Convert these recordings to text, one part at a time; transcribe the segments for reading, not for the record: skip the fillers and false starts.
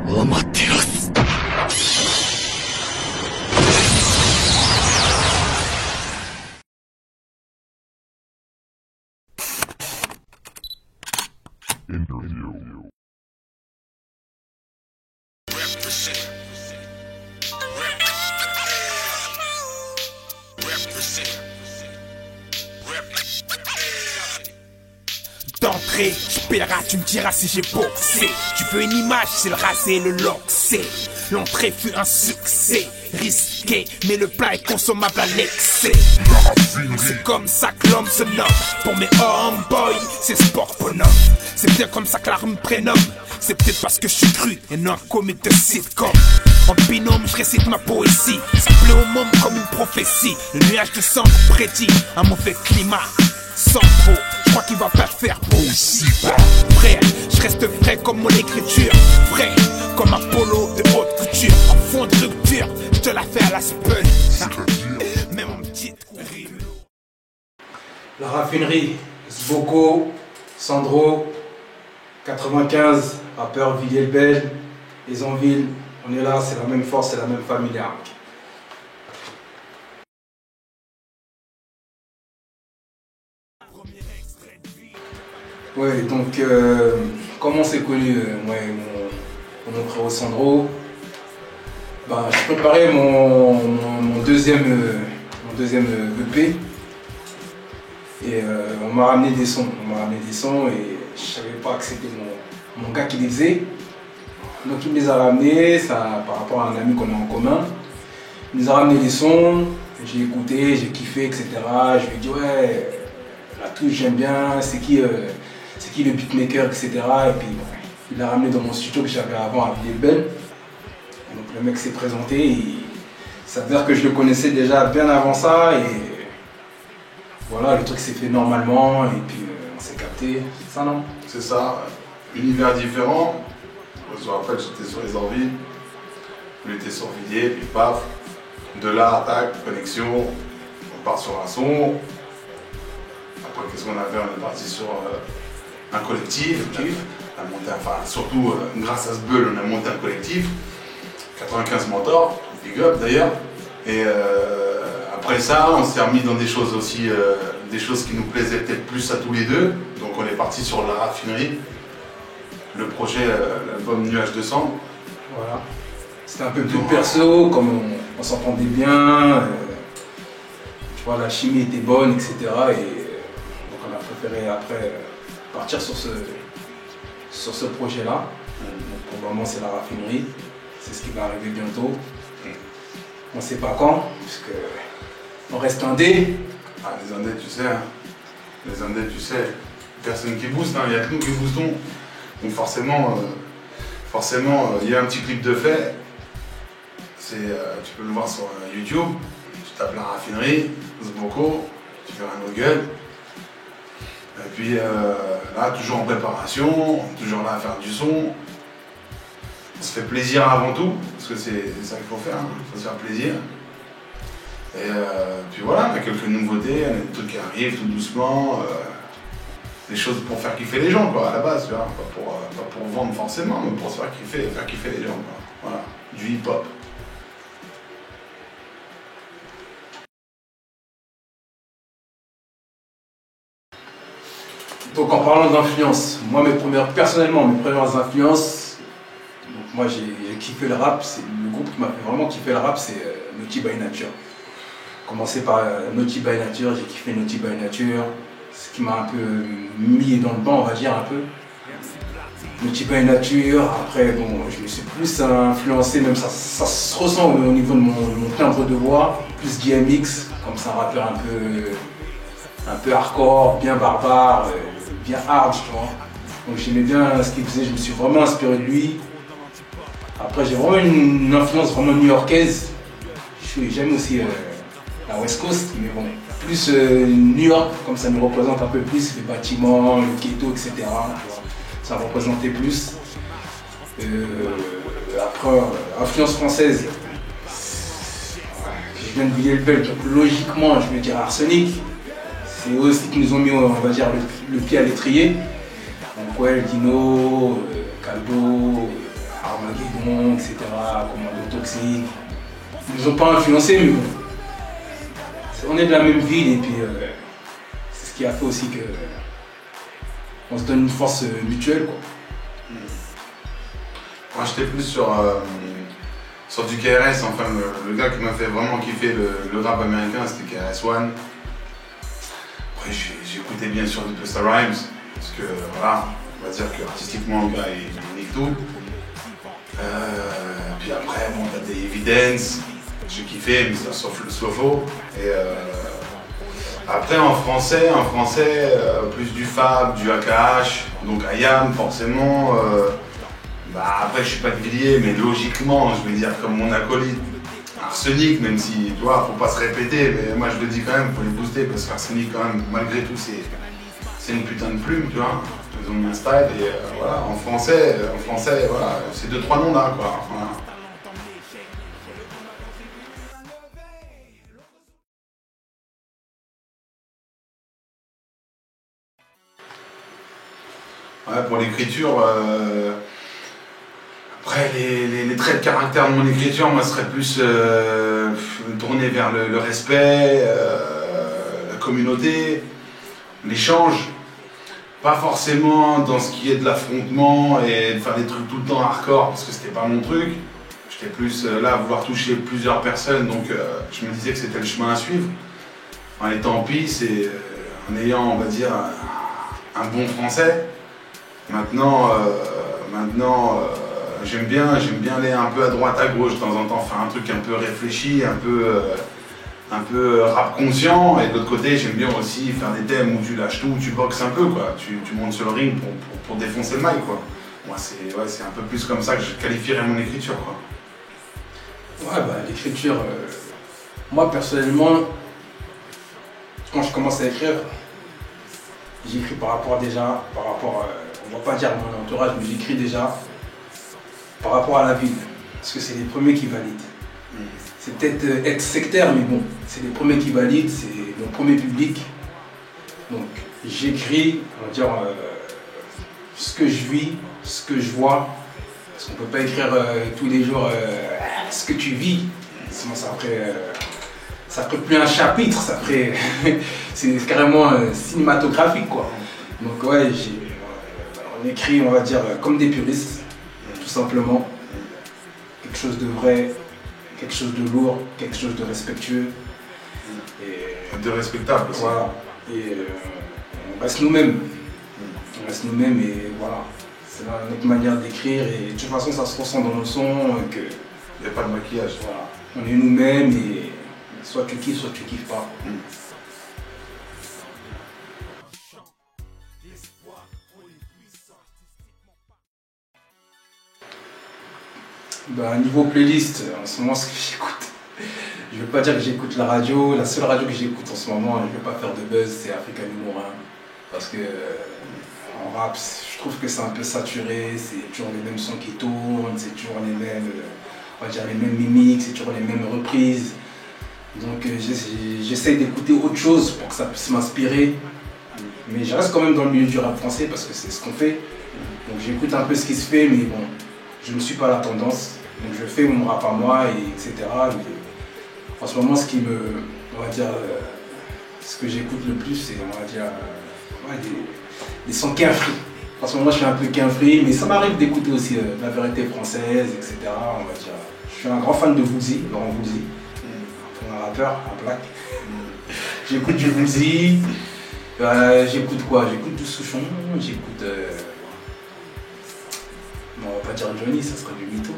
Amaterasu. Interview. Represent. D'entrée, tu paieras, tu me diras si j'ai boxé. Tu veux une image, c'est le rasé, le loxé. L'entrée fut un succès, risqué, mais le plat est consommable à l'excès. C'est comme ça que l'homme se nomme. Pour mes homeboys, c'est sport bonhomme. C'est bien comme ça que l'arme me prénomme. C'est peut-être parce que je suis cru et non un comique de sitcom. En binôme, je récite ma poésie. Ça plaît au monde comme une prophétie. Le nuage de sang prédit un mauvais climat. Sans trop, je crois qu'il va pas faire beau. Frère, je reste vrai comme mon écriture. Vrai comme Apollo de haute couture. En fond de rupture, je te la fais à la spun. Même en petite rime. La raffinerie, Sboko, Sandro, 95, rappeur Villiers-le-Bel, les Anvilles, on est là, c'est la même force, c'est la même famille. Ouais, donc comment on s'est connu, moi et mon frère Sandro, bah, je préparais mon deuxième EP et on m'a ramené des sons, et je savais pas que c'était mon gars qui les faisait. Donc il me les a ramenés, ça, par rapport à un ami qu'on a en commun. Il nous a ramené les sons, j'ai écouté, j'ai kiffé, etc. Je lui ai dit ouais, la touche j'aime bien, c'est qui le beatmaker, etc. Et puis bon, il l'a ramené dans mon studio que j'avais avant à Villiers-le-Bel. Donc le mec s'est présenté, il s'avère que je le connaissais déjà bien avant ça et voilà, le truc s'est fait normalement et puis on s'est capté, c'est ça non? C'est ça, univers différent. Je me rappelle, j'étais sur les Envies, lui était sur Villiers, puis paf, de là, attaque, connexion, on part sur un son. Après, qu'est-ce qu'on a fait? On est parti sur un collectif. On a monté, enfin, surtout grâce à ce bull, on a monté un collectif. 95 mentors, big up d'ailleurs. Et après ça, on s'est remis dans des choses aussi, des choses qui nous plaisaient peut-être plus à tous les deux. Donc on est parti sur la raffinerie. Le projet, l'album Nuage de sang. Voilà. C'était un peu plus perso, comme on s'entendait bien, tu vois, la chimie était bonne, etc. Et donc on a préféré après partir sur ce projet-là. Donc pour le moment c'est la raffinerie, c'est ce qui va arriver bientôt. On ne sait pas quand, puisque on reste indé. Ah, les indés, tu sais, hein. Les indés, tu sais, personne qui booste, il n'y a que nous qui boostons. Donc forcément, il y a un petit clip de fait. Tu peux le voir sur YouTube. Tu tapes la raffinerie, Sboko, tu fais un Google. Et puis là, toujours en préparation, toujours là à faire du son. On se fait plaisir avant tout, parce que c'est ça qu'il faut faire, il faut se faire plaisir. Et puis voilà, on a quelques nouveautés, on a des trucs qui arrivent tout doucement. Des choses pour faire kiffer les gens, quoi, à la base, tu vois, pas pour vendre forcément, mais pour se faire kiffer les gens, quoi. Voilà, du hip-hop. Donc en parlant d'influence, moi personnellement mes premières influences, donc moi j'ai kiffé le rap, c'est le groupe qui m'a fait vraiment kiffer le rap, c'est Naughty by Nature. Commencé par Naughty by Nature, j'ai kiffé Naughty by Nature. Ce qui m'a un peu mis dans le banc, on va dire un peu. Naughty by Nature, après bon, je me suis plus influencé, même ça se ressent au niveau de mon timbre de voix, plus DMX, comme c'est un rappeur un peu hardcore, bien barbare, bien hard, tu vois. Donc j'aimais bien ce qu'il faisait, je me suis vraiment inspiré de lui. Après j'ai vraiment une influence vraiment new-yorkaise. J'aime aussi la West Coast, mais bon. Plus New York, comme ça me représente un peu plus, les bâtiments, le ghetto, etc. Ça représentait plus. Après, influence française. Je viens de Villiers-le-Bel, donc logiquement, je vais dire Arsenic. c'est eux aussi qui nous ont mis, on va dire, le pied à l'étrier. Donc ouais, Dino, Caldo, Armageddon, etc., Commando Toxique. Ils nous ont pas influencés, mais bon. On est de la même ville et puis c'est ce qui a fait aussi que on se donne une force mutuelle, quoi. Moi j'étais plus sur du KRS, enfin le gars qui m'a fait vraiment kiffer le rap américain c'était KRS-One. Après j'écoutais bien sûr du Busta Rhymes, parce que voilà, on va dire que artistiquement le gars il nique tout. Puis après bon t'as des Evidence, j'ai kiffé Mr. Slowfo. Et après en français, plus du Fab, du AKH, donc IAM forcément. Après je suis pas grillé, mais logiquement je vais dire comme mon acolyte Arsenic, même si tu vois, faut pas se répéter, mais moi je le dis quand même, faut les booster parce qu'Arsenic quand même, malgré tout c'est une putain de plume, tu vois. Ils ont mis un style et voilà, en français, voilà, ces 2-3 noms là quoi. Voilà. Ouais, pour l'écriture, après les traits de caractère de mon écriture, moi, serait plus tourné vers le respect, la communauté, l'échange. Pas forcément dans ce qui est de l'affrontement et de faire des trucs tout le temps hardcore, parce que c'était pas mon truc. J'étais plus là à vouloir toucher plusieurs personnes, donc je me disais que c'était le chemin à suivre. En étant en peace et en ayant, on va dire, un bon français. Maintenant, j'aime bien aller un peu à droite à gauche de temps en temps, faire un truc un peu réfléchi, un peu rap conscient, et de l'autre côté j'aime bien aussi faire des thèmes où tu lâches tout, où tu boxes un peu quoi, tu montes sur le ring pour défoncer le mic quoi. Moi c'est un peu plus comme ça que je qualifierais mon écriture quoi. Ouais bah l'écriture, moi personnellement, quand je commence à écrire, j'écris par rapport, on va pas dire mon entourage, mais j'écris déjà par rapport à la ville, parce que c'est les premiers qui valident. C'est peut-être être sectaire, mais bon, c'est les premiers qui valident, c'est mon premier public. Donc j'écris, on va dire, ce que je vis, ce que je vois, parce qu'on peut pas écrire tous les jours ce que tu vis, sinon ça ferait plus un chapitre, ça ferait c'est carrément cinématographique quoi. Donc ouais, on écrit, on va dire, comme des puristes, tout simplement. Quelque chose de vrai, quelque chose de lourd, quelque chose de respectueux. Et de respectable aussi. Voilà. Et on reste nous-mêmes. On reste nous-mêmes et voilà. C'est notre manière d'écrire et de toute façon ça se ressent dans nos sons que. Il n'y a pas de maquillage. Voilà. On est nous-mêmes et soit tu kiffes, soit tu kiffes pas. Bah, niveau playlist, en ce moment, ce que j'écoute, je veux pas dire que j'écoute la radio. La seule radio que j'écoute en ce moment, je vais pas faire de buzz, c'est Africa Numéro 1. Parce que en rap, je trouve que c'est un peu saturé, c'est toujours les mêmes sons qui tournent, c'est toujours les mêmes, on va dire les mêmes mimiques, c'est toujours les mêmes reprises. Donc j'essaye d'écouter autre chose pour que ça puisse m'inspirer. Mais je reste quand même dans le milieu du rap français parce que c'est ce qu'on fait. Donc j'écoute un peu ce qui se fait, mais bon, je ne suis pas la tendance. Donc je fais mon rap à moi, etc. Mais en ce moment, ce qui me, on va dire, ce que j'écoute le plus, c'est, on va dire, des sons quinfree. En ce moment, je suis un peu quinfree, mais ça m'arrive d'écouter aussi la vérité française, etc. On va dire. Je suis un grand fan de Woolsey, Laurent Woolsey, un rappeur, un black. J'écoute du Woolsey. J'écoute quoi? J'écoute du Souchon, j'écoute. Bon, on va pas dire Johnny, ça serait du mytho.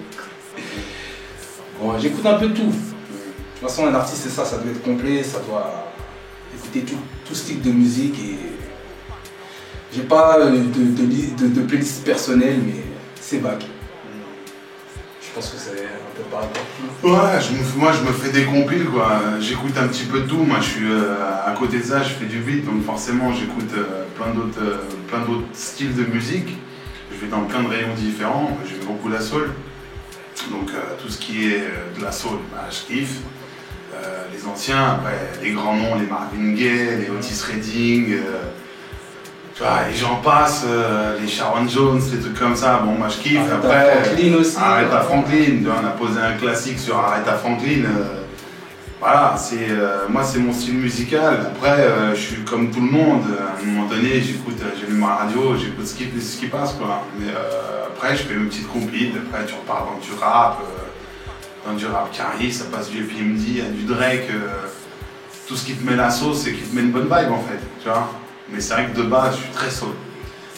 Bon, j'écoute un peu de tout. De toute façon, un artiste, c'est ça, ça doit être complet, ça doit écouter tout style de musique et. J'ai pas de playlist personnelle, mais c'est vague. Je pense que c'est un peu pareil. Ouais, moi je me fais des compiles quoi. J'écoute un petit peu de tout. Moi je suis à côté de ça, je fais du beat, donc forcément j'écoute plein d'autres styles de musique. Je vais dans plein de rayons différents. J'aime beaucoup la soul. Donc tout ce qui est de la soul, bah, je kiffe. Les anciens, après, les grands noms, les Marvin Gaye, les Otis Redding, tu vois, et j'en passe, les Sharon Jones, les trucs comme ça. Bon, moi je kiffe. Aretha Franklin aussi. Aretha Franklin, on a posé un classique sur Aretha Franklin. Voilà, moi c'est mon style musical. Après, je suis comme tout le monde. À un moment donné, j'allume ma radio, j'écoute ce qui passe, quoi. Mais après, je fais une petite compile. Après, tu repars dans du rap carré, ça passe du FMD à du Drake. Tout ce qui te met la sauce, c'est qui te met une bonne vibe, en fait. Tu vois. Mais c'est vrai que de base, je suis très soul.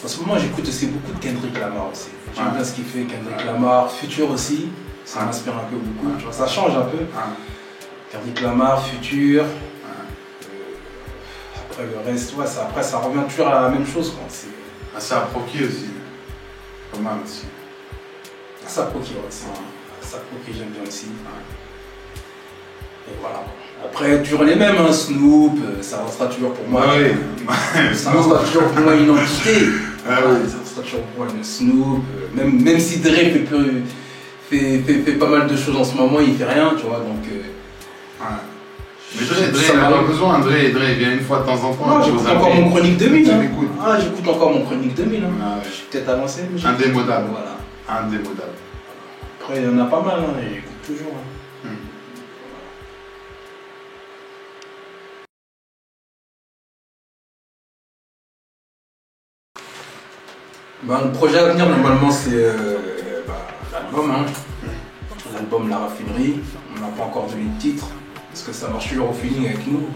En ce moment, j'écoute aussi beaucoup de Kendrick Lamar aussi. J'aime bien ce qu'il fait, Kendrick Lamar, Future aussi. Ça m'inspire un peu beaucoup. Tu vois, ça change un peu. Kendrick Lamar, Future. Après le reste, ouais, après ça revient toujours à la même chose. C'est à Proki aussi. Pas mal aussi. Ça Proki aussi. Ça Proki, j'aime bien aussi. Et voilà. Après, toujours les mêmes, hein, Snoop, ça restera toujours pour moi. Ça restera toujours pour moi une entité. Ça restera toujours pour moi une Snoop. Même si Dre fait pas mal de choses en ce moment, il fait rien, tu vois. Donc, mais Dre, il n'a pas besoin. Dre vient une fois de temps en temps. Non, j'écoute encore mon Chronique 2000. Hein. J'écoute encore mon Chronique 2000. Hein. Je suis peut-être avancé. Mais indémodable. Voilà. Indémodable. Après, il y en a pas mal, hein, et j'écoute toujours. Hein. Le projet à venir, normalement, c'est l'album. Hein. L'album La Raffinerie. On n'a pas encore donné de titre, parce que ça marche toujours au feeling avec nous.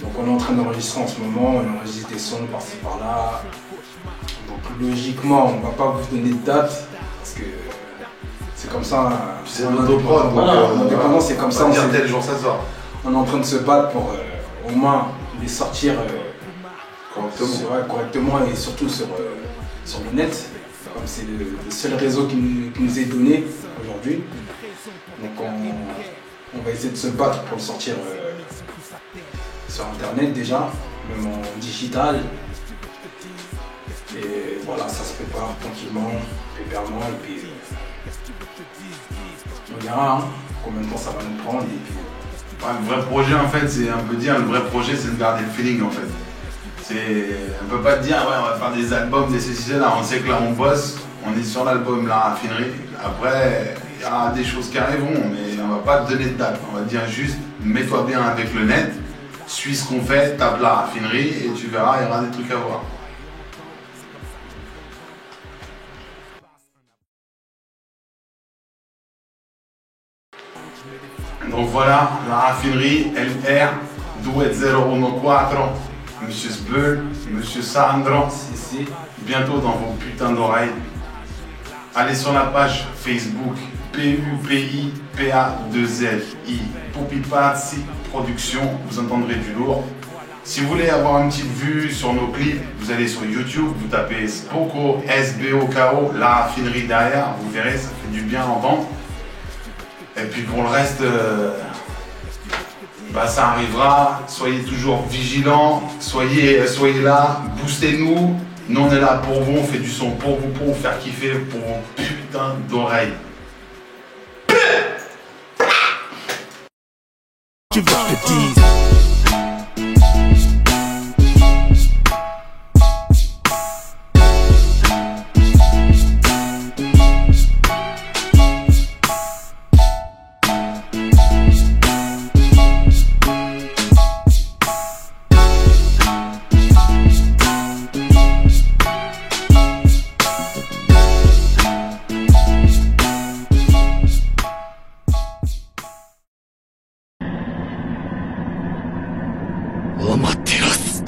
Donc on est en train d'enregistrer en ce moment, on enregistre des sons par-ci par-là. Donc logiquement, on ne va pas vous donner de date, parce que c'est comme ça. C'est un autoprod, indépendant, c'est comme ça. On va dire tel jour ça sort. On est en train de se battre pour au moins les sortir correctement et surtout sur le net, comme c'est le seul réseau qui nous est donné aujourd'hui. Donc on va essayer de se battre pour le sortir sur internet déjà, même en digital. Et voilà, ça se prépare tranquillement, pépèrement, et puis on verra hein, combien de temps ça va nous prendre. Et puis, le vrai projet en fait, c'est un peu dire, le vrai projet c'est de garder le feeling en fait. On peut pas te dire ouais on va faire des albums, des ceci, là, on sait que là on bosse, on est sur l'album La Raffinerie. Après, il y a des choses qui arriveront, mais on va pas te donner de date. On va te dire juste, mets-toi bien avec le net, suis ce qu'on fait, tape La Raffinerie et tu verras, il y aura des trucs à voir. Donc voilà, La Raffinerie, LR, Duet 014, Monsieur Sbull, Monsieur Sandro, bientôt dans vos putains d'oreilles. Allez sur la page Facebook PUPI PA2LI Pupipazzi Production, vous entendrez du lourd. Si vous voulez avoir une petite vue sur nos clips, vous allez sur YouTube, vous tapez Spoko, SBOKO, La Raffinerie derrière, vous verrez, ça fait du bien à entendre. Et puis pour le reste, ça arrivera, soyez toujours vigilants, soyez là, boostez-nous. Nous on est là pour vous, on fait du son pour vous faire kiffer, pour vos putains d'oreilles. Tu veux que je te dise?アマテラス